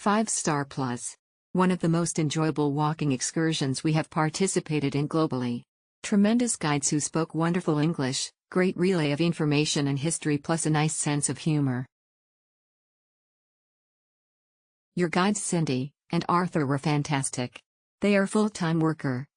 5-star plus. One of the most enjoyable walking excursions we have participated in globally. Tremendous guides who spoke wonderful English, great relay of information and history plus a nice sense of humor. Your guides Cindy and Arthur were fantastic. They are full-time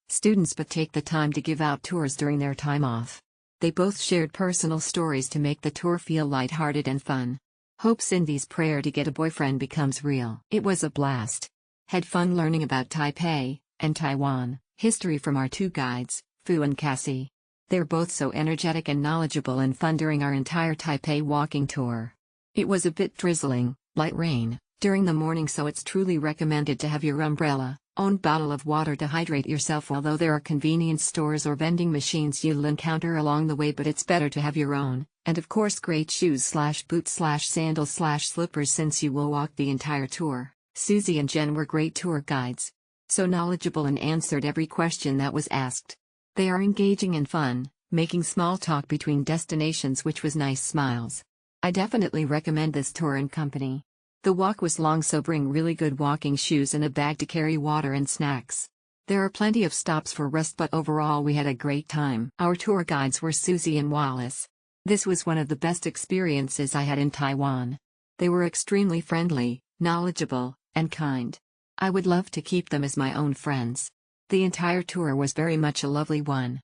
students but take the time to give out tours during their time off. They both shared personal stories to make the tour feel lighthearted and fun. Hope Cindy's prayer to get a boyfriend becomes real. It was a blast. Had fun learning about Taipei and Taiwan, history from our two guides, Fu and Cassie. They're both so energetic and knowledgeable and fun during our entire Taipei walking tour. It was a bit drizzling, light rain, during the morning, so it's truly recommended to have your umbrella, own bottle of water to hydrate yourself, although there are convenience stores or vending machines you'll encounter along the way, but it's better to have your own, and of course great shoes/boots/sandals/slippers since you will walk the entire tour. Susie and Jen were great tour guides. So knowledgeable and answered every question that was asked. They are engaging and fun, making small talk between destinations, which was nice smiles. I definitely recommend this tour in company. The walk was long, so bring really good walking shoes and a bag to carry water and snacks. There are plenty of stops for rest, but overall we had a great time. Our tour guides were Susie and Wallace. This was one of the best experiences I had in Taiwan. They were extremely friendly, knowledgeable, and kind. I would love to keep them as my own friends. The entire tour was very much a lovely one.